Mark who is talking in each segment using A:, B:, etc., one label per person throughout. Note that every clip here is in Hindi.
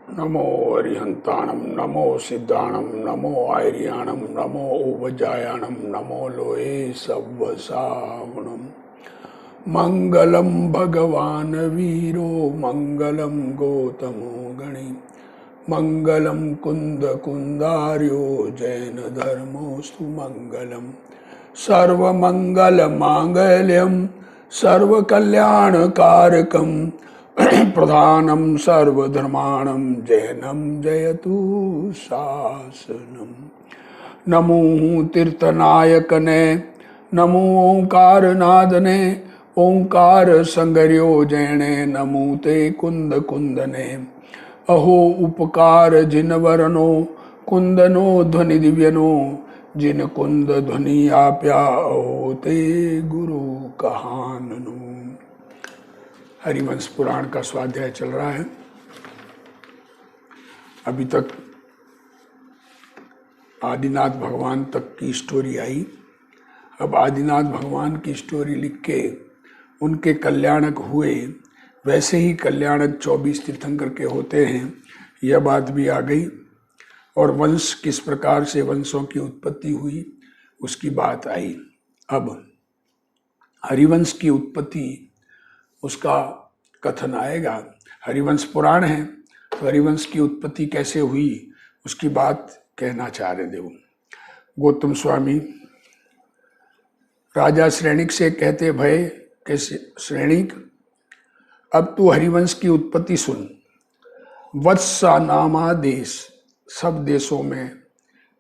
A: नमो अरिहंताणम नमो सिद्धाणम नमो आर्याणम नमो उपजायाणम नमो लोए सव्वसावणम मंगलम भगवान वीरो मंगलम गौतमो गणि मंगलम कुंद कुंदार्यो जैन धर्मोस्तु मंगलम सर्वमंगल मांगल्यम सर्वकल्याणकारकम प्रधानम सर्वधर्माणम जैनम जयतु शासनम। नमो तीर्थनायकने नमो ओंकारनादने ओंकार संगर्यो जैने नमो ते कुंद कुंदने अहो उपकार जिनवरनो कुंदनो ध्वनि दिव्यनो जिन कुंद ध्वनि आप्या अहो ते गुरु कहाननो। हरिवंश पुराण का स्वाध्याय चल रहा है। अभी तक आदिनाथ भगवान तक की स्टोरी आई। अब आदिनाथ भगवान की स्टोरी लिख के उनके कल्याणक हुए, वैसे ही कल्याणक 24 तीर्थंकर के होते हैं, यह बात भी आ गई। और वंश किस प्रकार से वंशों की उत्पत्ति हुई उसकी बात आई। अब हरिवंश की उत्पत्ति, उसका कथन आएगा। हरिवंश पुराण है तो हरिवंश की उत्पत्ति कैसे हुई उसकी बात कहना चाह रहे देव गौतम स्वामी। राजा श्रेणिक से कहते, भय कैसे श्रेणिक, अब तू हरिवंश की उत्पत्ति सुन। वत्सा नामा देश, सब देशों में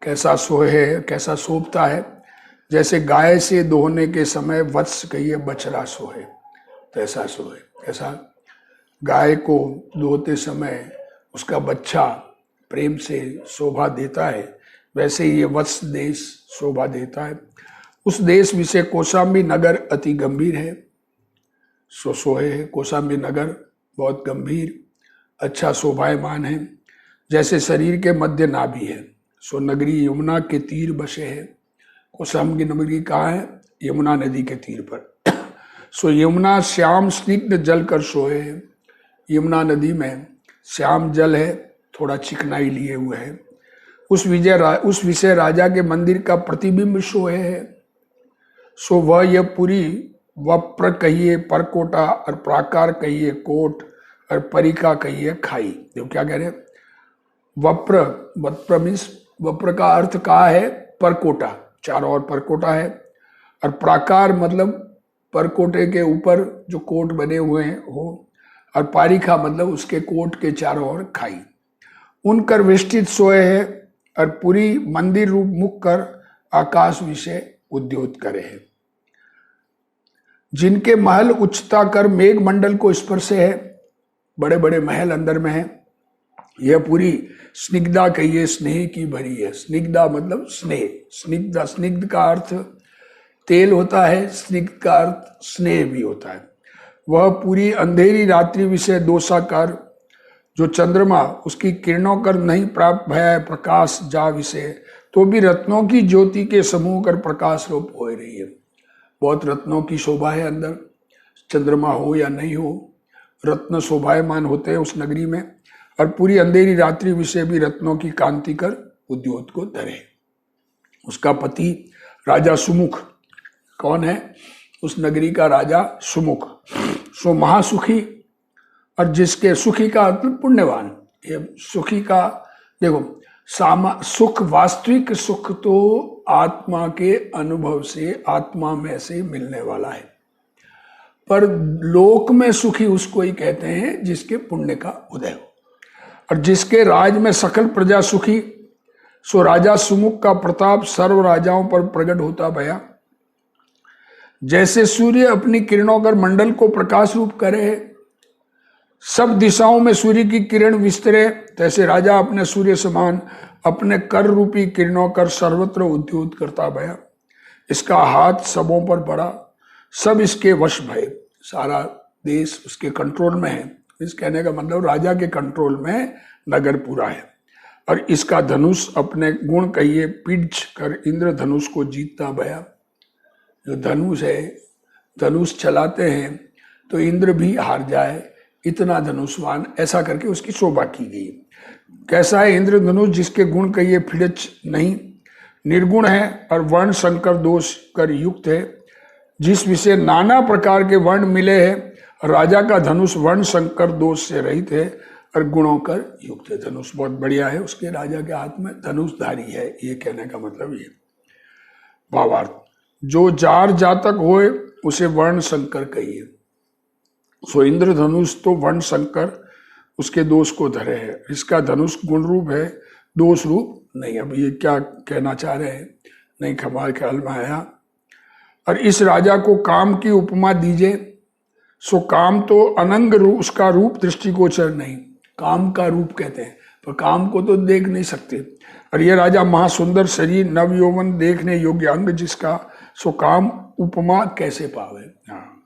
A: कैसा सोहे, कैसा शोभता है। जैसे गाय से दोहने के समय वत्स कहिए बछड़ा सोहे, तैसा सोहे। ऐसा गाय को दोहते समय उसका बच्चा प्रेम से शोभा देता है, वैसे ही ये वत्स देश शोभा देता है। उस देश विषय कौशाम्बी नगर अति गंभीर है, सो सोहे है। कौशाम्बी नगर बहुत गंभीर अच्छा शोभायमान है। जैसे शरीर के मध्य नाभि है, सो नगरी यमुना के तीर बसे है। कौशाम्बी नगरी कहाँ है? यमुना नदी के तीर पर। सो यमुना श्याम स्निग्ध जल कर सोए है। यमुना नदी में श्याम जल है, थोड़ा चिकनाई लिए हुए है। उस विषय राजा के मंदिर का प्रतिबिंब सोए है। सो वह यह पूरी वप्र कहिए परकोटा, और प्राकार कहिए कोट, और परिका कहिए खाई। देखो क्या कह रहे हैं? वप्र, वप्र मीन्स वप्र का अर्थ कहा है? परकोटा, चारों ओर परकोटा है। और प्राकार मतलब परकोटे के ऊपर जो कोट बने हुए हैं हो, और पारिखा मतलब उसके कोट के चारों ओर खाई। उनकर वेष्टित सोए है, और पूरी मंदिर रूप मुख कर आकाश विषय उद्योत करे है। जिनके महल उच्चता कर मेघ मंडल को स्पर्श है, बड़े बड़े महल अंदर में है। यह पूरी स्निग्धा कहिए स्नेह की भरी है। स्निग्धा मतलब स्नेह, स्निग्धा, स्निग्ध का अर्थ तेल होता है, स्निग्ध का अर्थ स्नेह भी होता है। वह पूरी अंधेरी रात्रि विषय दोषाकार, जो चंद्रमा उसकी किरणों कर नहीं प्राप्त भय प्रकाश जा विषय, तो भी रत्नों की ज्योति के समूह कर प्रकाश रूप हो रही है। बहुत रत्नों की शोभा है अंदर, चंद्रमा हो या नहीं हो, रत्न शोभायमान होते हैं उस नगरी में। और पूरी अंधेरी रात्रि विषय भी रत्नों की कांति कर उद्योत को धरे। उसका पति राजा सुमुख, कौन है? उस नगरी का राजा सुमुख। सो महासुखी, और जिसके सुखी का मतलब पुण्यवान। ये सुखी का देखो, सुख, वास्तविक सुख तो आत्मा के अनुभव से, आत्मा में से मिलने वाला है। पर लोक में सुखी उसको ही कहते हैं जिसके पुण्य का उदय हो। और जिसके राज में सकल प्रजा सुखी, सो राजा सुमुख का प्रताप सर्व राजाओं पर प्रकट होता भया। जैसे सूर्य अपनी किरणों कर मंडल को प्रकाश रूप करे, सब दिशाओं में सूर्य की किरण विस्तरे, तैसे राजा अपने सूर्य समान अपने कर रूपी किरणों कर सर्वत्र उद्योत करता भया। इसका हाथ सबों पर पड़ा, सब इसके वश भय। सारा देश उसके कंट्रोल में है। इस कहने का मतलब राजा के कंट्रोल में नगर पूरा है। और इसका धनुष अपने गुण कहिए पिंच कर इंद्र धनुष को जीतता भया। जो धनुष है, धनुष चलाते हैं तो इंद्र भी हार जाए, इतना धनुषवान, ऐसा करके उसकी शोभा की गई। कैसा है इंद्रधनुष, जिसके गुण कहिए फिड़च नहीं, निर्गुण है और वर्ण संकर दोष कर युक्त है, जिस विषय नाना प्रकार के वर्ण मिले हैं। राजा का धनुष वर्ण संकर दोष से रहित है और गुणों कर युक्त है। धनुष बहुत बढ़िया है, उसके राजा के हाथ में धनुषधारी है, ये कहने का मतलब ये। भावार्थ, जो जार जातक होए उसे वर्ण संकर कहिए। सो इंद्रधनुष तो वर्ण संकर उसके दोष को धरे है, इसका धनुष गुण रूप है, दोष रूप नहीं। अब ये क्या कहना चाह रहे हैं, नहीं हमारे ख्याल में आया। और इस राजा को काम की उपमा दीजिए। सो काम तो अनंग रूप, उसका रूप दृष्टिगोचर नहीं, काम का रूप कहते हैं, पर काम को तो देख नहीं सकते। और ये राजा महासुंदर शरीर, नव यौवन, देखने योग्य अंग जिसका, सो काम उपमा कैसे पावे। हाँ,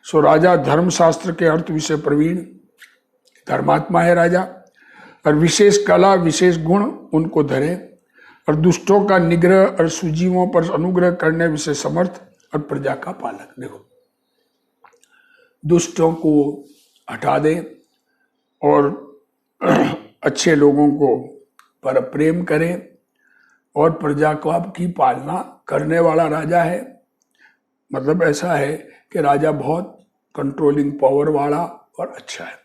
A: सो राजा धर्मशास्त्र के अर्थ विषय प्रवीण, धर्मात्मा है राजा, और विशेष कला विशेष गुण उनको धरे, और दुष्टों का निग्रह और सुजीवों पर अनुग्रह करने विषय समर्थ, और प्रजा का पालक। देखो, दुष्टों को हटा दे और अच्छे लोगों को पर प्रेम करे, और प्रजा को आपकी पालना करने वाला राजा है। मतलब ऐसा है कि राजा बहुत कंट्रोलिंग पावर वाला और अच्छा है।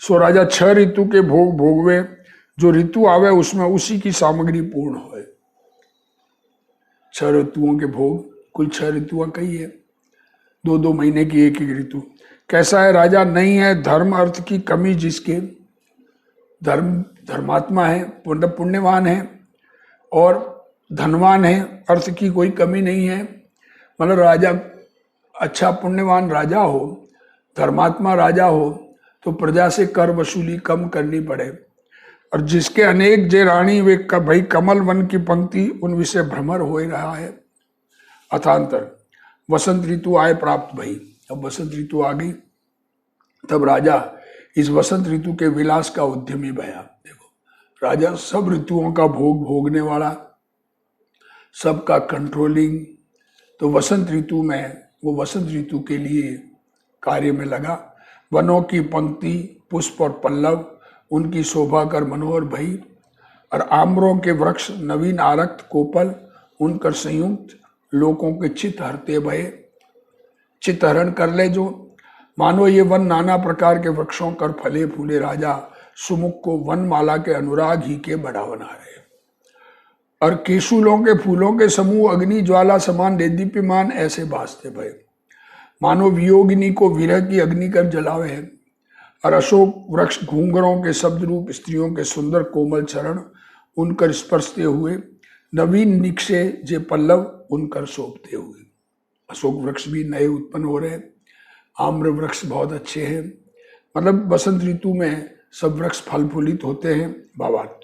A: सो राजा 6 ऋतु के भोग भोगवे, जो ऋतु आवे उसमें उसी की सामग्री पूर्ण होए। 6 ऋतुओं के भोग, कुल 6 ऋतुआं कही है, 2-2 महीने की एक एक ऋतु। कैसा है राजा, नहीं है धर्म अर्थ की कमी जिसके, धर्मात्मा है, पुण्यवान है और धनवान है, अर्थ की कोई कमी नहीं है। मतलब राजा अच्छा पुण्यवान राजा हो, धर्मात्मा राजा हो, तो प्रजा से कर वसूली कम करनी पड़े। और जिसके अनेक जे रानी, वे भाई कमल वन की पंक्ति, उन विषय भ्रमर हो रहा है। अथांतर वसंत ऋतु आए प्राप्त भई, अब वसंत ऋतु आ गई, तब राजा इस वसंत ऋतु के विलास का उद्यमी भया। देखो, राजा सब ऋतुओं का भोग भोगने वाला, सबका कंट्रोलिंग, तो वसंत ऋतु में वो वसंत ऋतु के लिए कार्य में लगा। वनों की पंक्ति, पुष्प और पल्लव उनकी शोभा कर मनोहर भई, और आम्रों के वृक्ष नवीन आरक्त कोपल उनकर संयुक्त, लोगों के चित्त हरते भये, चित्त हरण कर ले जो। मानो ये वन नाना प्रकार के वृक्षों कर फले फूले, राजा सुमुख को वनमाला के अनुराग ही के बड़ा बना रहे। और केशुलों के फूलों के समूह अग्नि ज्वाला समान देदीप्यमान ऐसे भासते भये, मानो वियोगिनी को विरह की अग्नि कर जलावे है। और अशोक वृक्ष घूंघरों के शब्द रूप स्त्रियों के सुंदर कोमल चरण उनकर स्पर्शते हुए, नवीन निक्षे जे पल्लव उनकर शोभते हुए। अशोक वृक्ष भी नए उत्पन्न हो रहे हैं, आम्र वृक्ष बहुत अच्छे हैं। मतलब बसंत ऋतु में सब वृक्ष फल फूलित होते हैं। भावार्थ,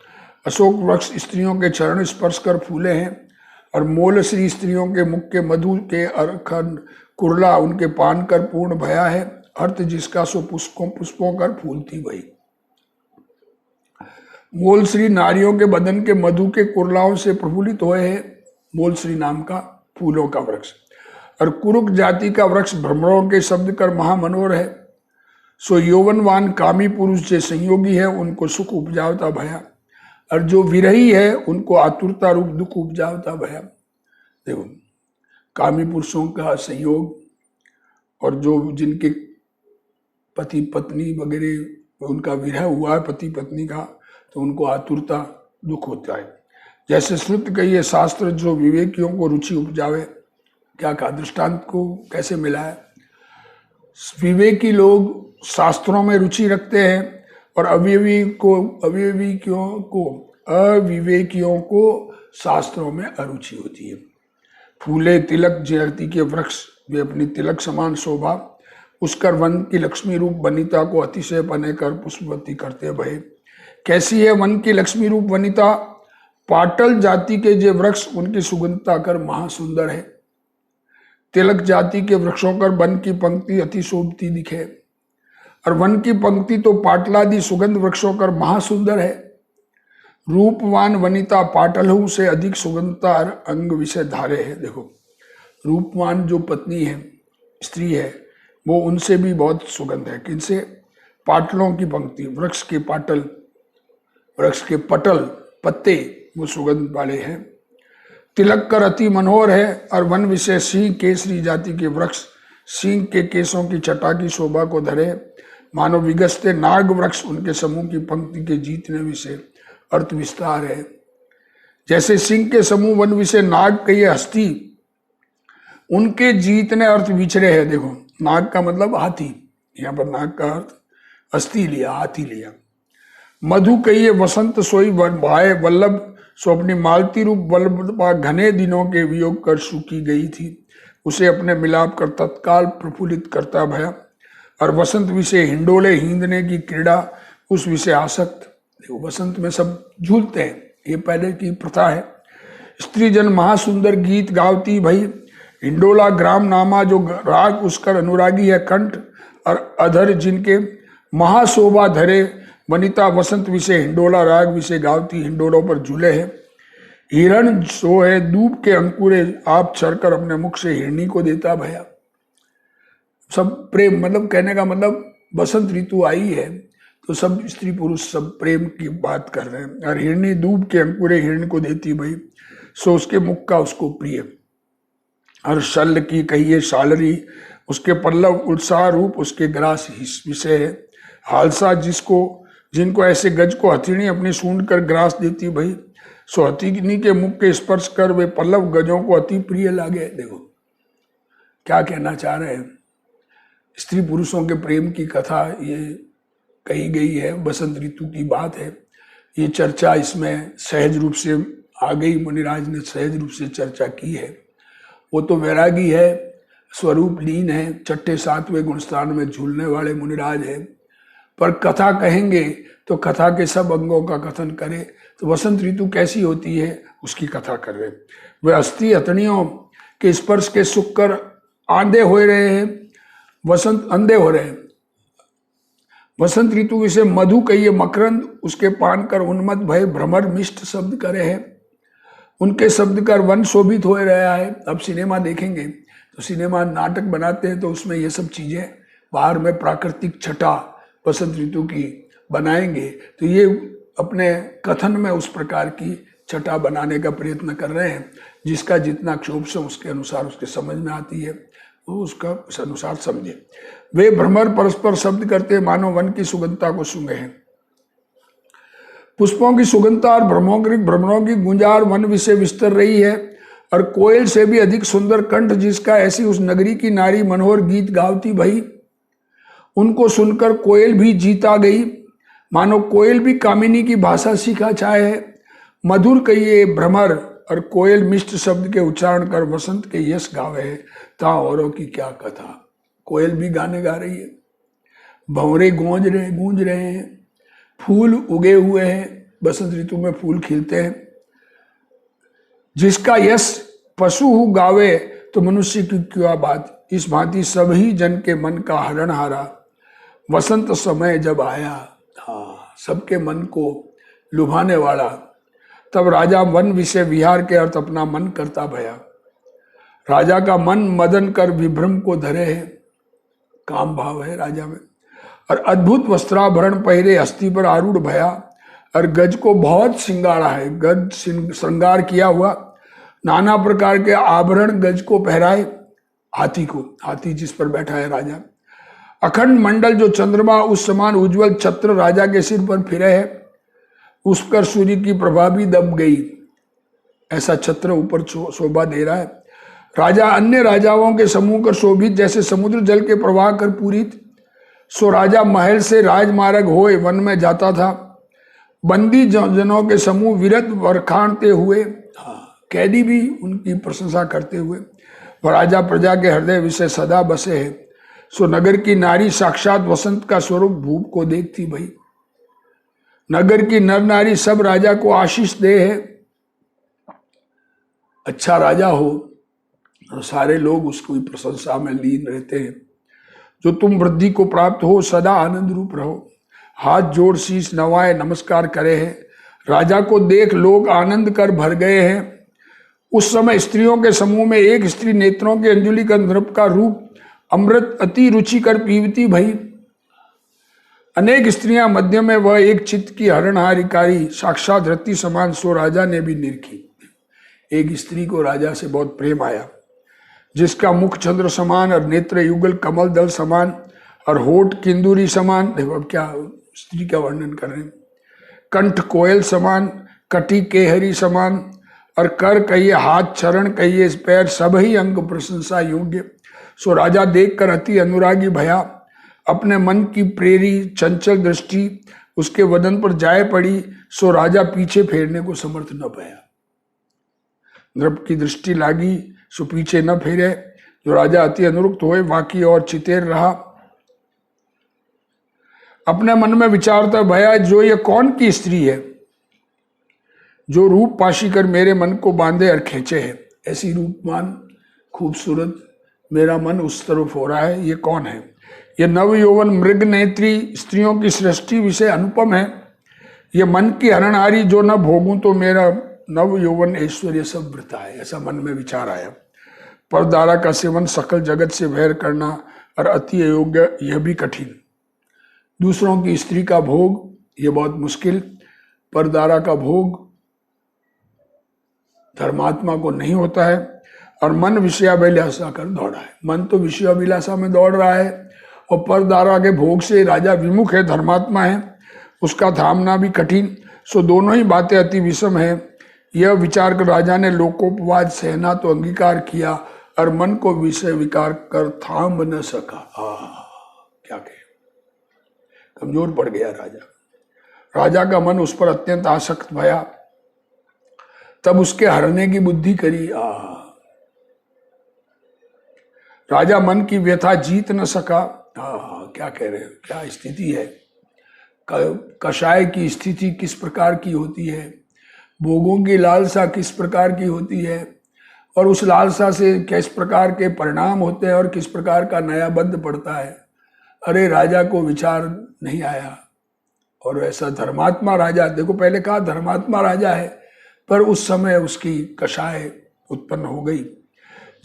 A: अशोक वृक्ष स्त्रियों के चरण स्पर्श कर फूले हैं, और मोल श्री स्त्रियों के मुख के मधु के अरखंड कुरला उनके पान कर पूर्ण भया है। अर्थ जिसका सो पुष्पों कर फूलती भई। मोल श्री नारियों के बदन के मधु के कुरलाओं से प्रफुल्लित हुए हैं, मोल श्री नाम का फूलों का वृक्ष। और कुरुक जाति का वृक्ष भ्रमरों के शब्द कर महामनोहर है। सो यौवनवान कामी पुरुष जे संयोगी है, उनको सुख उपजावता भया, और जो विरही है उनको आतुरता रूप दुख उपजावता भया। देखो, कामी पुरुषों का संयोग, और जो जिनके पति पत्नी वगैरह उनका विरह हुआ है पति पत्नी का, तो उनको आतुरता दुख होता है। जैसे श्रुत कहिए शास्त्र जो विवेकियों को रुचि उपजावे। क्या कहा, दृष्टांत को कैसे मिला है? विवेकी लोग शास्त्रों में रुचि रखते हैं, और अविवेकियों को शास्त्रों में अरुचि होती है। फूले तिलक जयती के वृक्ष, वे अपनी तिलक समान शोभा उसकर वन की लक्ष्मी रूप वनिता को अतिशय बने कर पुष्पवती करते भये। कैसी है वन की लक्ष्मी रूप वनिता? पाटल जाति के जे वृक्ष उनकी सुगंधता कर महासुंदर है। तिलक जाति के वृक्षों कर वन की पंक्ति अति शोभती दिखे, और वन की पंक्ति तो पाटलादि सुगंध वृक्षों कर महासुंदर है। रूपवान वनिता पाटलहु से अधिक सुगंधता अंग विषय धारे है। देखो, रूपवान जो पत्नी है, स्त्री है, वो उनसे भी बहुत सुगंध है। किनसे? पाटलों की पंक्ति, वृक्ष के पाटल, वृक्ष के पटल, पत्ते वो सुगंध वाले हैं। तिलक कर अति मनोहर है, और वन विषय सिंह केसरी जाति के वृक्ष सिंह के केसों की छटा की शोभा को धरे, मानो विगसते नाग वृक्ष उनके समूह की पंक्ति के जीतने विषय अर्थ विस्तार है। जैसे सिंह के समूह वन विषय नाग कहिए हस्ती, उनके जीतने अर्थ विचरे है। देखो, नाग का मतलब हाथी, यहाँ पर नाग का अर्थ हस्ती लिया, हाथी लिया। मधु कहिए वसंत सोई भाए वल्लभ, सो अपनी मालती रूप वल्लभ घने दिनों के वियोग कर सूखी गई थी, उसे अपने मिलाप कर तत्काल प्रफुल्लित करता भया। और वसंत विषय हिंडोले हींदने की क्रीड़ा, उस विषय आसक्त। देखो, वसंत में सब झूलते हैं, ये पहले की प्रथा है। स्त्री जन महासुंदर गीत गावती भई, हिंडोला ग्राम नामा जो राग उसकर अनुरागी है कंठ, और अधर जिनके महाशोभा धरे, वनिता वसंत विषय हिंडोला राग विषय गावती हिंडोलों पर झूले है। हिरण सो है दूब के अंकुरे, आप छरकर अपने मुख से हिरणी को देता भया। सब प्रेम, मतलब कहने का मतलब बसंत ऋतु आई है तो सब स्त्री पुरुष सब प्रेम की बात कर रहे हैं। और हिरणी दूब के अंकुरे हिरण को देती भई, सो उसके मुख का उसको प्रिय। और शल्य की कहिए शालरी, उसके पल्लव उत्साह रूप उसके ग्रास विषय है। हालसा जिनको ऐसे गज को हथिनी अपनी सूंड कर ग्रास देती भई, सो हथिनी के मुख के स्पर्श कर वे पल्लव गजों को अति प्रिय लागे। देखो क्या कहना चाह रहे हैं, स्त्री पुरुषों के प्रेम की कथा ये कही गई है, बसंत ऋतु की बात है। ये चर्चा इसमें सहज रूप से आ गई, मुनिराज ने सहज रूप से चर्चा की है। वो तो वैरागी है, स्वरूप लीन है, छठे सातवें गुणस्थान में झूलने वाले मुनिराज है, पर कथा कहेंगे तो कथा के सब अंगों का कथन करे। तो बसंत ऋतु कैसी होती है उसकी कथा कर रहे। वे अस्थि हथनियों के स्पर्श के सुख कर आंधे हो रहे हैं, वसंत अंधे हो रहे हैं। वसंत ऋतु विषय मधु कहिए मकरंद, उसके पान कर उन्मत भय भ्रमर मिष्ट शब्द करे हैं। उनके शब्द कर वन शोभित हो रहा है। अब सिनेमा देखेंगे तो सिनेमा नाटक बनाते हैं तो उसमें ये सब चीजें बाहर में प्राकृतिक छटा बसंत ऋतु की बनाएंगे, तो ये अपने कथन में उस प्रकार की छटा बनाने का प्रयत्न कर रहे हैं। जिसका जितना क्षोभ से उसके अनुसार उसके समझ में आती है वो उसका उस अनुसार समझे। वे भ्रमर परस्पर शब्द करते मानो वन की सुगंधता को सूंघे हैं। पुष्पों की सुगंधता और भ्रमरों की गुंजार वन विषय विस्तर रही है। और कोयल से भी अधिक सुंदर कंठ जिसका, ऐसी उस नगरी की नारी मनोहर गीत गावती भई। उनको सुनकर कोयल भी जीता गई, मानो कोयल भी कामिनी की भाषा सीखा चाहे है। मधुर कहिए भ्रमर और कोयल मिष्ट शब्द के उच्चारण कर वसंत के यश गावे है। ता औरों की क्या कथा। कोयल भी गाने गा रही है, भंवरे गूंज रहे हैं, फूल उगे हुए हैं, बसंत ऋतु में फूल खिलते हैं। जिसका यश पशु गावे तो मनुष्य की क्या बात। इस भांति सभी जन के मन का हरण हारा, वसंत समय जब आया। हाँ, सबके मन को लुभाने वाला। तब राजा वन विषय विहार के अर्थ अपना मन करता भया। राजा का मन मदन कर विभ्रम को धरे है, काम भाव है राजा में। और अद्भुत वस्त्राभरण पहरे हस्ती पर आरूढ़ भया। और गज को बहुत श्रृंगारा है, गज श्रृंगार किया हुआ, नाना प्रकार के आभरण गज को पहराए। हाथी को, हाथी जिस पर बैठा है राजा। अखंड मंडल जो चंद्रमा उस समान उज्जवल छत्र राजा के सिर पर फिरे है, उस पर सूर्य की प्रभा भी दब गई। ऐसा छत्र ऊपर शोभा दे रहा है। राजा अन्य राजाओं के समूह कर शोभित, जैसे समुद्र जल के प्रवाह कर पूरित। सो राजा महल से राजमार्ग होए वन में जाता था। बंदी जनों के समूह विरत वरखानते हुए, कैदी भी उनकी प्रशंसा करते हुए। वह राजा प्रजा के हृदय विषय सदा बसे है। सो नगर की नारी साक्षात वसंत का स्वरूप भूप को देखती भई। नगर की नर नारी सब राजा को आशीष दे है। अच्छा राजा हो तो सारे लोग उसकी प्रशंसा में लीन रहते हैं। जो तुम वृद्धि को प्राप्त हो सदा आनंद रूप रहो। हाथ जोड़ शीश नवाए नमस्कार करे हैं। राजा को देख लोग आनंद कर भर गए हैं। उस समय स्त्रियों के समूह में एक स्त्री नेत्रों के अंजुलि का नृप का रूप अमृत अति रुचि कर पीवती भई। अनेक स्त्रियां मध्य में वह एक चित्त की हरणहारिकारी साक्षात रति समान, सो राजा ने भी निरखी। एक स्त्री को राजा से बहुत प्रेम आया, जिसका मुख चंद्र समान और नेत्र युगल कमल दल समान और होठ किंदूरी समान। देखो अब क्या स्त्री का वर्णन कर रहे हैं। कंठ कोयल समान, कटी केहरी समान और कर कहिए हाथ, चरण कहिए पैर, सब ही अंग प्रशंसा योग्य। सो राजा देखकर अति अनुरागी भया, अपने मन की प्रेरी चंचल दृष्टि उसके वदन पर जाए पड़ी। सो राजा पीछे फेरने को समर्थ न पाया। नृप की दृष्टि लागी सो पीछे न फेरे। जो राजा अति अनुरुक्त हुए बाकी और चितेर रहा। अपने मन में विचारता भया, जो ये कौन की स्त्री है जो रूप पाशी कर मेरे मन को बांधे और खींचे है। ऐसी रूपमान खूबसूरत मेरा मन उस तरफ हो रहा है, ये कौन है। ये नव यौवन मृग नेत्री स्त्रियों की सृष्टि विषय अनुपम है। ये मन की हरणहारी जो न भोगूं तो मेरा नव यौवन ऐश्वर्य सब वृथा है। ऐसा मन में विचार आया। परदारा का सेवन सकल जगत से वैर करना और अति अयोग्य, यह भी कठिन। दूसरों की स्त्री का भोग ये बहुत मुश्किल। परदारा का भोग धर्मात्मा को नहीं होता है। और मन विषयाभिलाषा कर दौड़ा है। मन तो विषयाभिलाषा में दौड़ रहा है और परदारा के भोग से राजा विमुख है, धर्मात्मा है, उसका थामना भी कठिन। सो दोनों ही बातें अति विषम है। यह विचार कर राजा ने लोकोपवाद सहना तो अंगीकार किया और मन को विषय विकार कर थाम न सका। क्या कहे, कमजोर पड़ गया राजा। राजा का मन उस पर अत्यंत आसक्त भया। तब उसके हरने की बुद्धि करी। राजा मन की व्यथा जीत न सका। क्या कह रहे हो, क्या स्थिति है। कषाय की स्थिति किस प्रकार की होती है, भोगों की लालसा किस प्रकार की होती है और उस लालसा से किस प्रकार के परिणाम होते हैं और किस प्रकार का नया बंध पड़ता है। अरे राजा को विचार नहीं आया। और ऐसा धर्मात्मा राजा, देखो पहले कहा धर्मात्मा राजा है, पर उस समय उसकी कषाय उत्पन्न हो गई।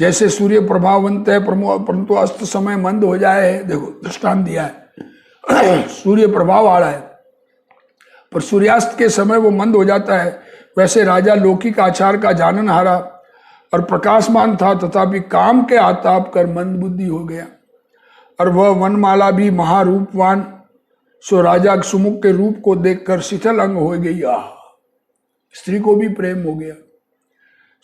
A: जैसे सूर्य प्रभावंत है परंतु अस्त समय मंद हो जाए है। देखो दृष्टांत दिया है। सूर्य प्रभाव आ रहा है पर सूर्यास्त के समय वो मंद हो जाता है। वैसे राजा लौकिक आचार का जानन हारा और प्रकाशमान था, तथापि काम के आताप कर मंद बुद्धि हो गया। और वह वनमाला भी महारूपवान, सो राजा सुमुख के रूप को देखकर शीतल अंग हो गई। स्त्री को भी प्रेम हो गया।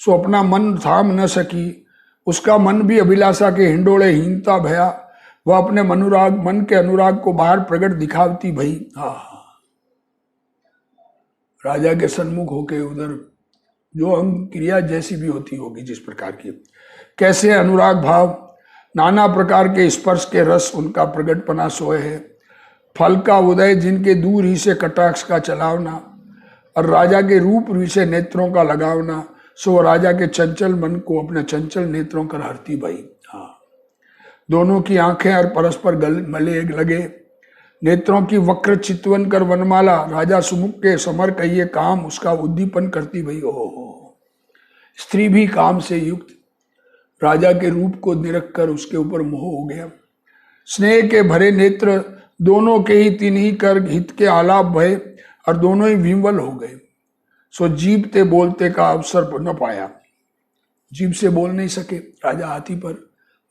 A: सो अपना मन थाम न सकी। उसका मन भी अभिलाषा के हिंडोले हीनता भया। वह अपने मन के अनुराग को बाहर प्रकट दिखावती भई। राजा के सन्मुख होके उधर जो अंग क्रिया जैसी भी होती होगी, जिस प्रकार की, कैसे अनुराग भाव, नाना प्रकार के स्पर्श के रस उनका प्रकटपना सोए है। फल का उदय जिनके दूर ही से कटाक्ष का चलावना और राजा के रूप विषय नेत्रों का लगावना। सो राजा के चंचल मन को अपने चंचल नेत्रों कर हरती भई। दोनों की आंखें और परस्पर मले लगे। नेत्रों की वक्र चितवन कर वनमाला राजा सुमुख के समर कहिए काम उसका उद्दीपन करती भई। स्त्री भी काम से युक्त राजा के रूप को निरख कर उसके ऊपर मोह हो गया। स्नेह के भरे नेत्र दोनों के ही तीन ही कर हित के आलाप भय और दोनों ही विह्वल हो गए। सो जीभते बोलते का अवसर न पाया। जीभ से बोल नहीं सके राजा हाथी पर,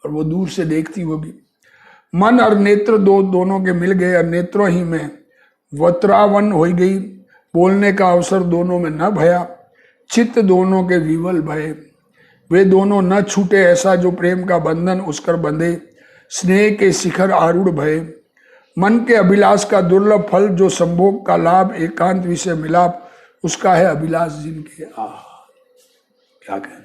A: और वो दूर से देखती होगी। मन और नेत्र दोनों के मिल गए और नेत्रों ही में वत्रावन हो गई। बोलने का अवसर दोनों में न भया। चित्त दोनों के विवल भये। वे दोनों न छूटे ऐसा जो प्रेम का बंधन उसकर बंधे। स्नेह के शिखर आरूढ़ भये। मन के अभिलाष का दुर्लभ फल जो संभोग का लाभ एकांत विषय मिलाप उसका है अभिलाष जिनके। क्या कहें,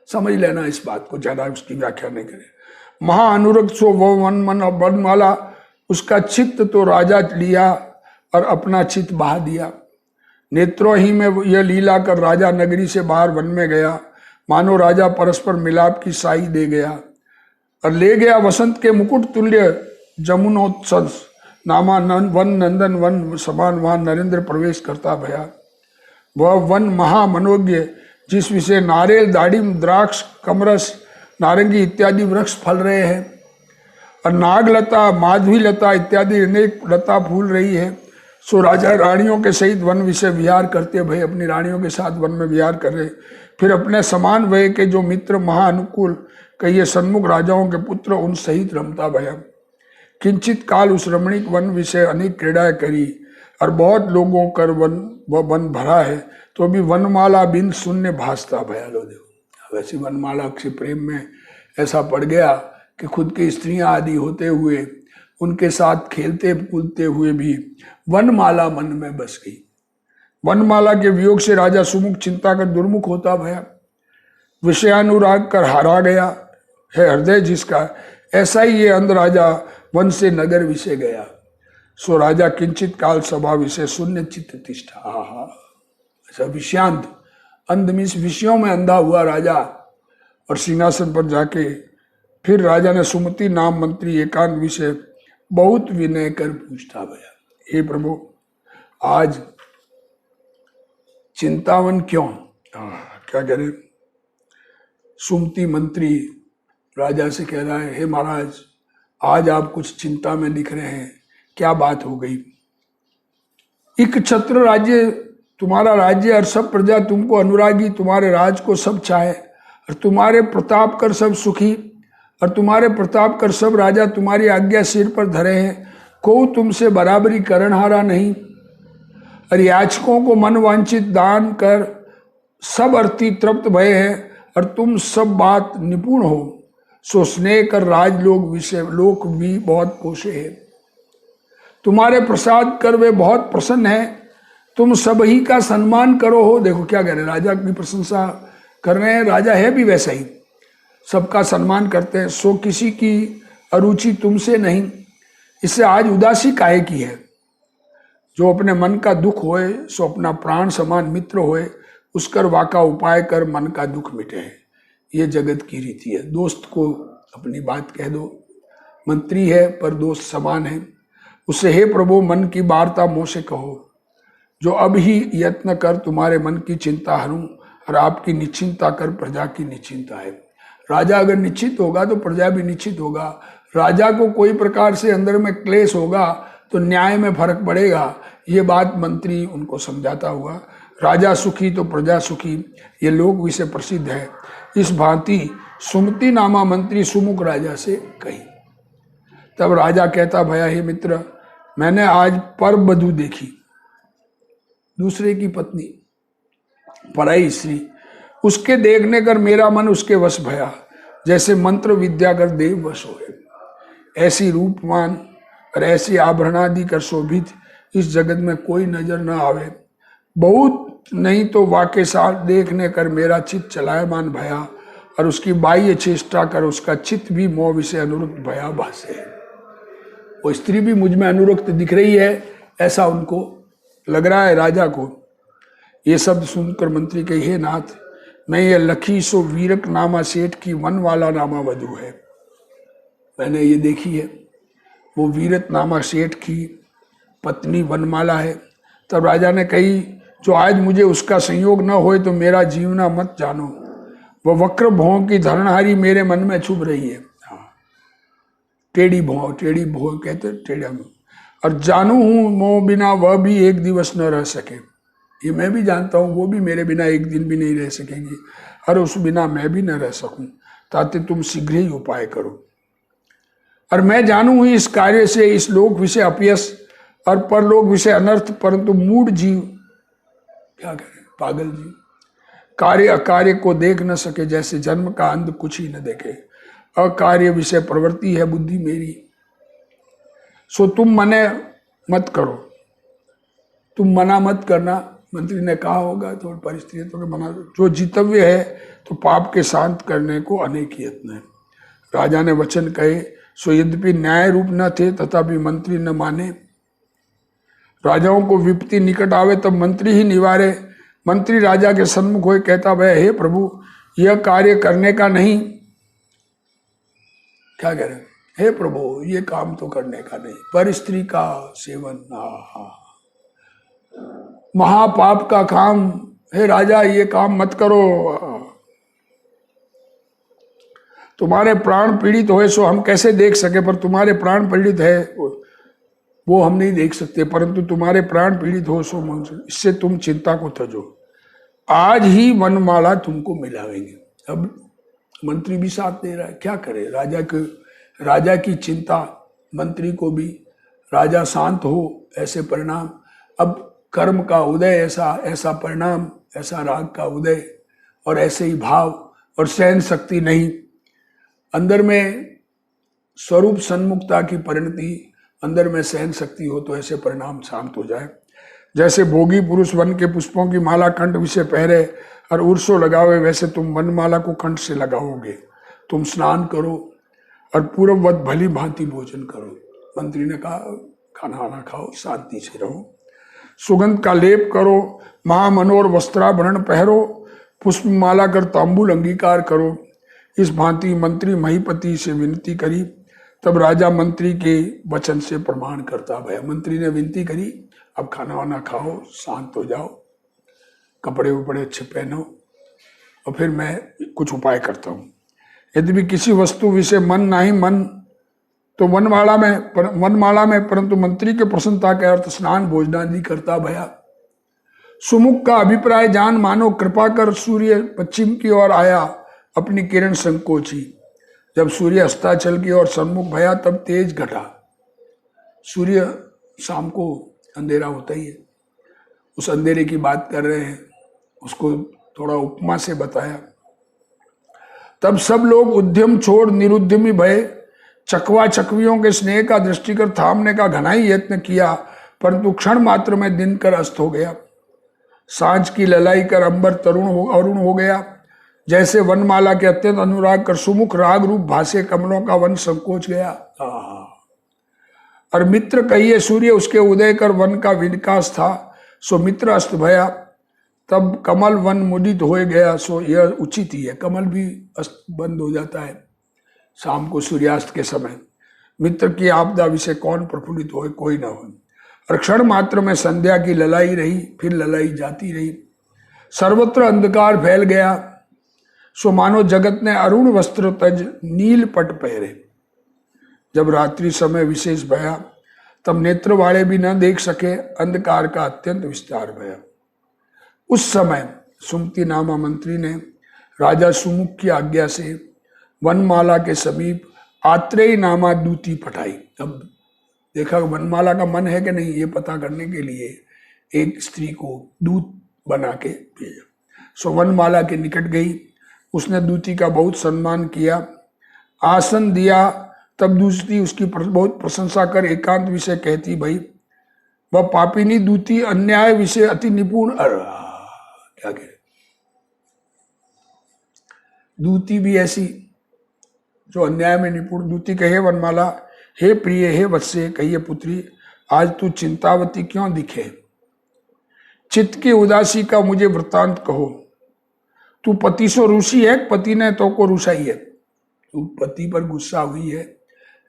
A: समझ लेना इस बात को, ज्यादा उसकी व्याख्या नहीं करें। महाअनुरक्त सो वह वन मन बनमाला, उसका चित्त तो राजा लिया और अपना चित्त बहा दिया। नेत्रों ही में यह लीला कर राजा नगरी से बाहर वन में गया। मानो राजा परस्पर मिलाप की साई दे गया और ले गया वसंत के मुकुट तुल्य जमुनोत्सव नामा वन नंदन वन समान वहां नरेंद्र प्रवेश करता भया। वह वन महामनोज्ञ जिस विषय नारियल दाड़िम द्राक्ष कमरस नारंगी इत्यादि वृक्ष फल रहे हैं और नागलता, माधवीलता इत्यादि अनेक लता फूल रही है। सो राजा रानियों के सहित वन विषय विहार करते भय अपनी रानियों के साथ वन में विहार कर रहे। फिर अपने समान वय के जो मित्र महाअनुकूल कहिए सन्मुख राजाओं के पुत्र उन सहित रमता भया। किंचित काल उस रमणीक वन विषय अनेक क्रीड़ाएं करी और बहुत लोगों कर वन भरा है, तो अभी वनमाला बिन शून्य भासता भया। लो देखो, वैसे वनमाला के प्रेम में ऐसा पड़ गया कि खुद की स्त्रियां आदि होते हुए उनके साथ खेलते कूदते हुए भी वनमाला मन में बस गई। वनमाला के वियोग से राजा सुमुख चिंता कर दुर्मुख होता भया, विषयानुराग कर हारा गया है हृदय जिसका, ऐसा ही ये अंध राजा वन से नगर विषय गया। सो राजा किंचित काल सभा विषय शून्य चित्त तिष्ठा। आहा, ऐसा विषयांत, अंध मीन्स विषयों में अंधा हुआ राजा, और सिंहासन पर जाके फिर राजा ने सुमति नाम मंत्री एकांत विषय बहुत विनय कर पूछता भया, हे प्रभु आज चिंतावन क्यों? क्या कह रहे? सुमति मंत्री राजा से कह रहा है, हे महाराज आज आप कुछ चिंता में दिख रहे हैं, क्या बात हो गई? एक छत्र राज्य तुम्हारा राज्य और सब प्रजा तुमको अनुरागी, तुम्हारे राज को सब चाहे, और तुम्हारे प्रताप कर सब सुखी, और तुम्हारे प्रताप कर सब राजा तुम्हारी आज्ञा सिर पर धरे हैं, को तुमसे बराबरी करणहारा नहीं, और याचकों को मन वांछित दान कर सब अर्थी तृप्त भय है, और तुम सब बात निपुण हो, सो स्नेह कर राजलोक विषय लोक भी बहुत पोषे है। तुम्हारे प्रसाद कर वे बहुत प्रसन्न है, तुम सब ही का सम्मान करो हो। देखो क्या कह रहे हैं, राजा की प्रशंसा कर रहे हैं, राजा है भी वैसा ही, सबका सम्मान करते हैं। सो किसी की अरुचि तुमसे नहीं, इससे आज उदासी काहे की है? जो अपने मन का दुख होए सो अपना प्राण समान मित्र होए, उसकर वाका उपाय कर मन का दुख मिटे है। ये जगत की रीति है। दोस्त को अपनी बात कह दो, मंत्री है पर दोस्त समान है, उससे हे प्रभु मन की वार्ता मोह से कहो, जो अब ही यत्न कर तुम्हारे मन की चिंता हरूं, और आपकी निश्चिंता कर प्रजा की निश्चिंता है। राजा अगर निश्चित होगा तो प्रजा भी निश्चित होगा। राजा को कोई प्रकार से अंदर में क्लेश होगा तो न्याय में फर्क पड़ेगा। ये बात मंत्री उनको समझाता हुआ, राजा सुखी तो प्रजा सुखी, ये लोक विषय प्रसिद्ध है। इस भांति सुमति नामा मंत्री सुमुख राजा से कही। तब राजा कहता भया, हे मित्र मैंने आज पर बधू देखी, दूसरे की पत्नी, पराई स्त्री, उसके देखने कर मेरा मन उसके वश भया, जैसे मंत्र विद्या कर देव वश होए। ऐसी रूपवान और ऐसी आभरणादि कर शोभित इस जगत में कोई नजर न आवे। बहुत नहीं तो वाके साथ देखने कर मेरा चित्त चलायमान भया, और उसकी बाह्य चेष्टा कर उसका चित्त भी मोह विषय अनुरक्त भया भासे। वो स्त्री भी मुझ में अनुरक्त दिख रही है, ऐसा उनको लग रहा है राजा को। ये शब्द सुनकर मंत्री कहे, हे नाथ मैं ये लखी सो वीरक नामा सेठ की वन वाला नामा वधू है। मैंने ये देखी है, वो वीरत नामा सेठ की पत्नी वनमाला है। तब राजा ने कही, जो आज मुझे उसका संयोग न होए तो मेरा जीवना मत जानो। वह वक्र भौं की धरणहारी मेरे मन में छुप रही है। टेढ़ी भौं कहते टेढ़ा मुंह, और जानू हूं मोह बिना वह भी एक दिवस न रह सके। ये मैं भी जानता हूं, वो भी मेरे बिना एक दिन भी नहीं रह सकेंगी, और उस बिना मैं भी न रह सकूं, ताकि तुम शीघ्र ही उपाय करो। और मैं जानू ही इस कार्य से इस लोक विषय अपयश और परलोक विषय अनर्थ, परंतु मूढ़ जीव, क्या करें पागल जीव, कार्य अकार्य को देख न सके, जैसे जन्म का अंध कुछ ही न देखे। अकार्य विषय प्रवृत्ति है बुद्धि मेरी, सो तुम मने मत करो, तुम मना मत करना। मंत्री ने कहा होगा तो परिस्थितियों के मना, जो जीतव्य है तो पाप के शांत करने को अनेक यत्न है। राजा ने वचन कहे, सो यद्यपि न्याय रूप न थे तथापि मंत्री न माने। राजाओं को विपत्ति निकट आवे तब मंत्री ही निवारे। मंत्री राजा के सन्मुख होए कहता भय, हे प्रभु यह कार्य करने का नहीं। क्या कह रहे, हे प्रभु ये काम तो करने का नहीं, पर स्त्री का सेवन महापाप का काम, हे राजा ये काम मत करो। तुम्हारे प्राण पीड़ित होए सो हम कैसे देख सके, पर तुम्हारे प्राण पीड़ित है वो हम नहीं देख सकते, परंतु तुम्हारे प्राण पीड़ित हो सो इससे तुम चिंता को तजो, आज ही वनमाला तुमको मिलावेंगे। अब मंत्री भी साथ दे रहा है, क्या करे, राजा की चिंता, मंत्री को भी, राजा शांत हो ऐसे परिणाम। अब कर्म का उदय, ऐसा परिणाम, ऐसा राग का उदय और ऐसे ही भाव और सहन शक्ति नहीं, अंदर में स्वरूप सन्मुखता की परिणति, अंदर में सहन शक्ति हो तो ऐसे परिणाम शांत हो जाए। जैसे भोगी पुरुष वन के पुष्पों की माला कंठ विषय पहरे और उर्सो लगावे, वैसे तुम वनमाला को कंठ से लगाओगे। तुम स्नान करो और पूर्ववत भली भांति भोजन करो। मंत्री ने कहा खाना वाना खाओ, शांति से रहो, सुगंध का लेप करो, महामनोर वस्त्राभरण पहरो, पुष्पमाला कर तांबूल अंगीकार करो। इस भांति मंत्री महीपति से विनती करी, तब राजा मंत्री के वचन से प्रमाण करता भया। मंत्री ने विनती करी, अब खाना वाना खाओ, शांत हो जाओ, कपड़े वपड़े अच्छे पहनो और फिर मैं कुछ उपाय करता हूँ। यदि भी किसी वस्तु विषय मन नहीं मन तो वनमाला में परंतु मंत्री के प्रसन्नता के अर्थ स्नान भोजनादि करता भया। सुमुख का अभिप्राय जान मानो कृपा कर सूर्य पश्चिम की ओर आया, अपनी किरण संकोची। जब सूर्य अस्ताचल की ओर सन्मुख भया तब तेज घटा। सूर्य शाम को अंधेरा होता ही है, उस अंधेरे की बात कर रहे हैं, उसको थोड़ा उपमा से बताया। तब सब लोग उद्यम छोड़ निरुद्यमी भय, चकवा चकवियों के स्नेह का दृष्टिकर थामने का घना ही यत्न किया, परंतु क्षण मात्र में दिन कर अस्त हो गया। सांझ की ललाई कर अंबर अरुण हो गया। जैसे वनमाला के अत्यंत अनुराग कर सुमुख राग रूप भासे कमलों का वन संकोच गया। और मित्र कहिए सूर्य उसके उदय कर वन का विकास था, सो मित्र अस्त भया, तब कमल वन मुदित हो गया। सो यह उचित ही है, कमल भी अस्त बंद हो जाता है शाम को सूर्यास्त के समय। मित्र की आपदा विषय कौन प्रफुल्लित हो, कोई ना हो। और क्षण मात्र में संध्या की ललाई रही, फिर ललाई जाती रही, सर्वत्र अंधकार फैल गया। सो मानो जगत ने अरुण वस्त्र तज नील पट पहरे। जब रात्रि समय विशेष भया तब नेत्र वाले भी न देख सके, अंधकार का अत्यंत विस्तार भया। उस समय सुमति नामा मंत्री ने राजा सुमुख की आज्ञा से वनमाला के समीप आत्रेय नामा दूती पठाई। अब देखा वनमाला का मन है कि नहीं ये पता करने के लिए एक स्त्री को दूत बना के भेजा। सो वनमाला के निकट गई, उसने दूती का बहुत सम्मान किया, आसन दिया। तब दूसरी उसकी बहुत प्रशंसा कर एकांत विषय कहती, भाई वह पापिनी दूती अन्याय विषय अति निपुण। क्या कह, दूती भी ऐसी जो अन्याय में निपुण। दूती कहे वनमाला, हे प्रिय, हे वत्से, कहिए पुत्री, आज तू चिंतावती क्यों दिखे? चित्त की उदासी का मुझे वृत्तांत कहो। तू पति सो रूसी है, पति ने तो को रुसाई है? तू पति पर गुस्सा हुई है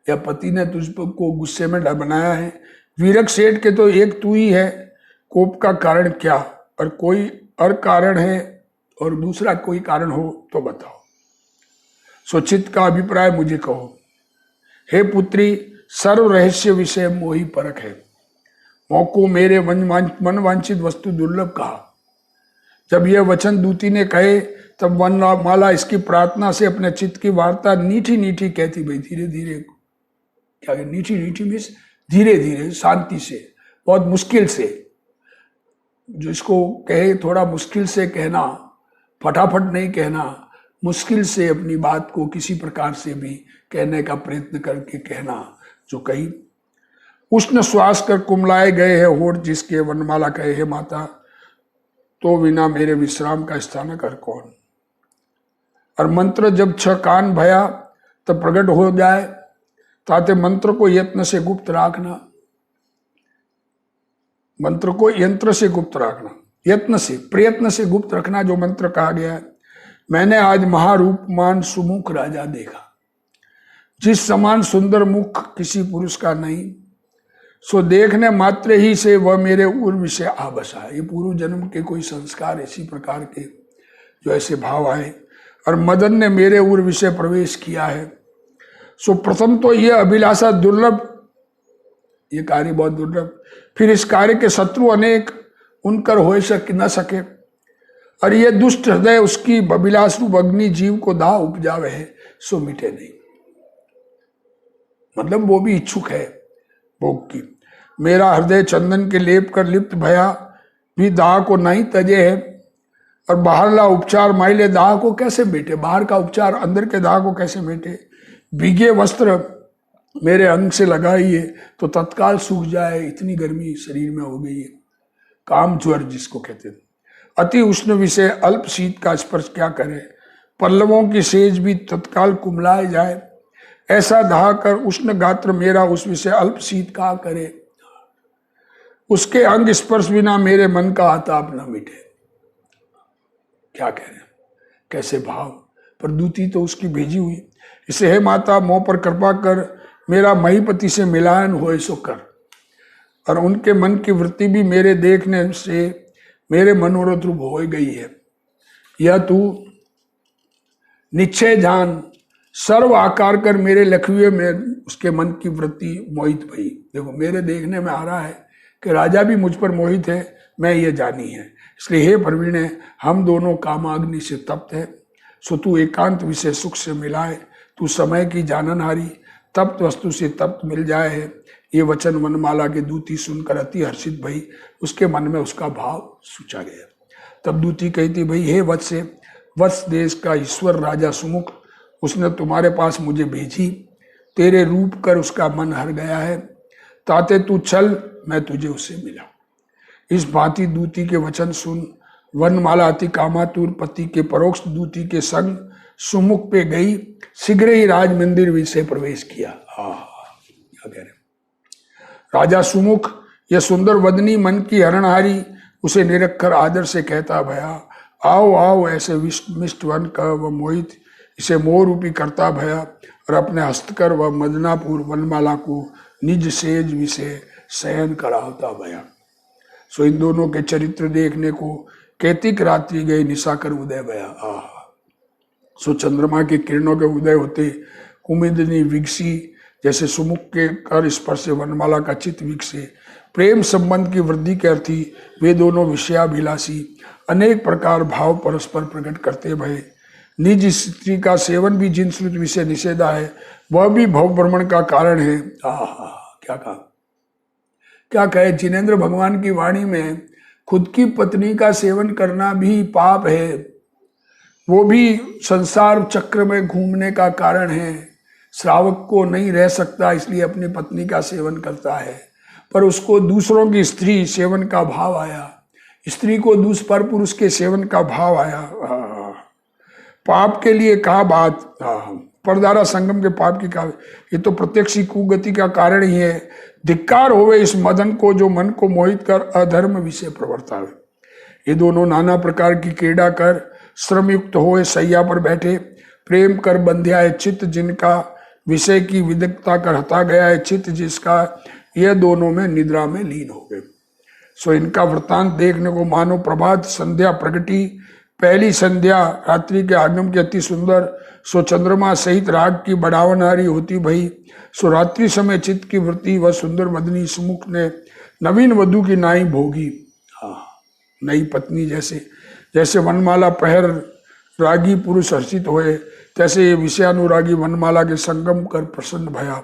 A: या पति ने तुझको गुस्से में बनाया है? वीरक सेठ के तो एक तू ही है, कोप का कारण क्या? और कोई और कारण है और दूसरा कोई कारण हो तो बताओ। चित्त का अभिप्राय मुझे कहो। हे पुत्री, सर्व रहस्य विषय मोही परख है, मौको मेरे मन वांछित वस्तु दुर्लभ कहा। जब यह वचन दूती ने कहे तब वनमाला इसकी प्रार्थना से अपने चित्त की वार्ता नीठी नीठी कहती, भाई धीरे धीरे, क्या नीठी नीठी मीन्स धीरे धीरे, शांति से, बहुत मुश्किल से। जो इसको कहे थोड़ा मुश्किल से कहना, फटाफट नहीं कहना, मुश्किल से अपनी बात को किसी प्रकार से भी कहने का प्रयत्न करके कहना। जो कही, उष्ण श्वास कर कुमलाए गए हैं होठ जिसके, वनमाला कहे, हे माता, तो बिना मेरे विश्राम का स्थान कर कौन? और मंत्र जब 6 कान भया तब प्रकट हो जाए, ताते मंत्र को यत्न से गुप्त रखना। मंत्र को यंत्र से गुप्त रखना, यत्न से, प्रयत्न से गुप्त रखना जो मंत्र कहा गया है। मैंने आज महारूपमान सुमुख राजा देखा, जिस समान सुंदर मुख किसी पुरुष का नहीं, सो देखने मात्र ही से वह मेरे उर विषय आ बसा। ये पूर्व जन्म के कोई संस्कार इसी प्रकार के जो ऐसे भाव आए और मदन ने मेरे उर विषय प्रवेश किया है। सो प्रथम तो यह अभिलाषा दुर्लभ, ये कार्य बहुत दुर्लभ, फिर इस कार्य के शत्रु अनेक, उनकर हो न सके, और ये दुष्ट हृदय उसकी अभिलाष रूप अग्नि जीव को दाह उपजावे है, सो मिटे नहीं। मतलब वो भी इच्छुक है भोग की। मेरा हृदय चंदन के लेप कर लिप्त भया भी दाह को नहीं तजे है, और बाहरला उपचार माइले दाह को कैसे मिटे, बाहर का उपचार अंदर के दाह को कैसे मिटे। भीगे वस्त्र मेरे अंग से लगाइए तो तत्काल सूख जाए, इतनी गर्मी शरीर में हो गई है। काम ज्वर जिसको कहते थे। अति उष्ण विषय अल्प शीत का स्पर्श क्या करे, पल्लवों की सेज भी तत्काल कुमलाए जाए। ऐसा दाह कर उष्ण गात्र मेरा उस विषय अल्प शीत का करे, उसके अंग स्पर्श बिना मेरे मन का आताप न मिटे। क्या कह रहे हैं, कैसे भाव, पर दूती तो उसकी भेजी हुई। इसे हे माता मोह पर कृपा कर, मेरा महीपति से मिलान होए सो कर, और उनके मन की वृत्ति भी मेरे देखने से मेरे मनोरथ रूप हो गई है। यह तू निश्चय जान, सर्व आकार कर मेरे लखुए में उसके मन की वृत्ति मोहित भई। देखो मेरे देखने में आ रहा है कि राजा भी मुझ पर मोहित है, मैं ये जानी है। इसलिए हे प्रवीणे, हम दोनों कामाग्नि से तप्त है, सो तू एकांत विषय सुख से मिलाए। तू समय की जाननहारी, तप्त वस्तु से तप्त मिल जाए है। ये वचन वनमाला के दूती सुनकर अति हर्षित भई, उसके मन में उसका भाव सूचा गया। तब दूती कहती, भाई हे वत्से, वत्स देश का ईश्वर राजा सुमुख, उसने तुम्हारे पास मुझे भेजी, तेरे रूप कर उसका मन हर गया है। ताते तू चल, मैं तुझे उससे मिला। इस भांति दूती के वचन सुन वनमाला अति कामातुर पति के परोक्ष दूती के संग सुमुख पे गई, शीघ्र ही राज मंदिर विषय प्रवेश किया। क्या कह रहे, राजा सुमुख यह सुंदर वदनी मन की हरणहारी उसे निरखकर आदर से कहता भया, आओ आओ, ऐसे मिष्ट वन का वह मोहित इसे मोह रूपी करता भया, और अपने हस्तकर वह मदनापुर वनमाला को निज सेज विषय शयन करावता भया। सो इन दोनों के चरित्र देखने को कैतिक रात्रि गए निशाकर उदय भया। सो चंद्रमा के किरणों के उदय होते कुमुदिनी विकसी, जैसे सुमुख के कर स्पर्श से वनमाला का चित्त विकसे। प्रेम संबंध की वृद्धि के अर्थी वे दोनों विषयाभिलाषी अनेक प्रकार भाव परस्पर प्रकट करते भये। निज स्त्री का सेवन भी जिन श्रुत विषय निषेधा है, वह भी भव भ्रमण का कारण है। क्या कहा, क्या कहे, जिनेंद्र भगवान की वाणी में खुद की पत्नी का सेवन करना भी पाप है, वो भी संसार चक्र में घूमने का कारण है। श्रावक को नहीं रह सकता, इसलिए अपनी पत्नी का सेवन करता है, पर उसको दूसरों की स्त्री सेवन का भाव आया, स्त्री को दूसर पुरुष के सेवन का भाव आया। पाप के लिए कहा बात, परदारा संगम के पाप की कहा, ये तो प्रत्यक्ष ही कुगति का कारण ही है। धिक्कार होवे इस मदन को, जो मन को मोहित कर अधर्म विषय प्रवर्तावे। ये दोनों नाना प्रकार की क्रीड़ा कर श्रम युक्त होए सैया पर बैठे, प्रेम कर बंध्या है चित्त जिनका, विषय की विदग्धता कर हता गया है चित्त जिसका, यह दोनों में निद्रा में लीन हो गए। सो इनका वृत्तांत देखने को मानो प्रभात संध्या प्रगटी, पहली संध्या रात्रि के आगम की अति सुंदर, सो चंद्रमा सहित राग की बढ़ावनहारी होती भई। सो रात्रि समय चित्त की वृत्ति व सुंदर मदनी सुमुख ने नवीन वधु की नाई भोगी। नई पत्नी जैसे जैसे वनमाला पहर रागी पुरुष हर्षित होए, तैसे ये विषयानुरागी वनमाला के संगम कर प्रसन्न भया।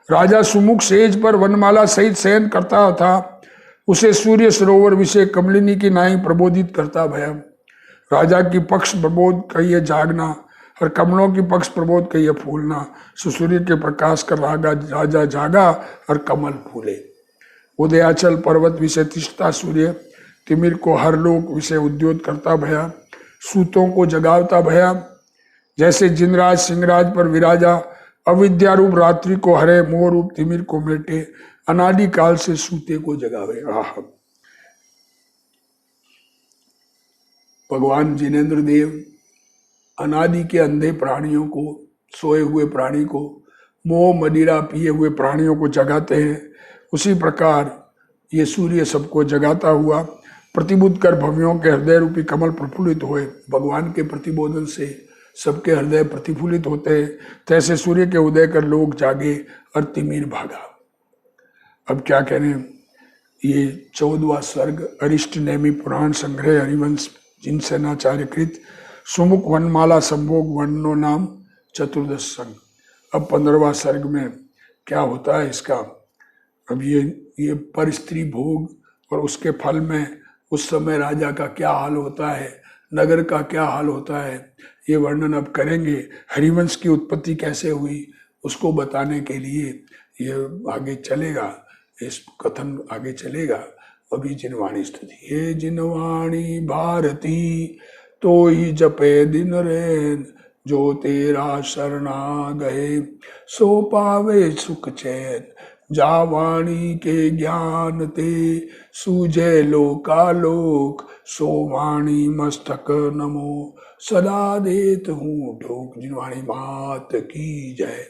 A: राजा सुमुख सेज पर वनमाला सहित शयन करता था, उसे सूर्य सरोवर विषय कमलिनी की नाई प्रबोधित करता भया। राजा की पक्ष प्रबोध कहिए जागना, और कमलों की पक्ष प्रबोध कहिए फूलना। सूर्य के प्रकाश कर राजा जागा और कमल फूले। उदयाचल पर्वत विषय तिष्ठता सूर्य, तिमिर को हर लोक विषय उद्योत करता भया। सूतों को जगावता भया, जैसे जिनराज सिंहराज पर विराजा। अविद्या रूप रात्रि को हरे, मोह रूप तिमिर को मेटे, अनादि काल से सूते को जगावे। भगवान जिनेंद्र देव अनादि के अंधे प्राणियों को, सोए हुए प्राणी को, मोह मदिरा पिए हुए प्राणियों को जगाते हैं। उसी प्रकार ये सूर्य सबको जगाता हुआ प्रतिबुद्ध कर भव्यों के हृदय रूपी कमल प्रफुल्लित हुए। भगवान के प्रतिबोधन से सबके हृदय प्रतिफुल्लित होते, तैसे सूर्य के उदय कर लोग जागे और तिमिर भागा। अब क्या करें, ये 14वां सर्ग अरिष्ट नेमि पुराण संग्रह हरिवंश जिनसेनाचार्य कृत सुमुख वनमाला संभोग वर्णो नाम चतुर्दश संग। अब 15वां सर्ग में क्या होता है इसका, अब ये पर स्त्री भोग और उसके फल में उस समय राजा का क्या हाल होता है, नगर का क्या हाल होता है, ये वर्णन अब करेंगे। हरिवंश की उत्पत्ति कैसे हुई उसको बताने के लिए ये आगे चलेगा, इस कथन आगे चलेगा। अभी जिनवाणी स्तुति। हे जिनवाणी भारती तो ही जपे दिन रैन, जो तेरा शरणा गए सो पावे सुख चैन। जा वाणी के ज्ञान ते सूझे लोकालोक, सो वाणी मस्तक नमो सदा देत हूँ ठोक। जिनवाणी मात की जय।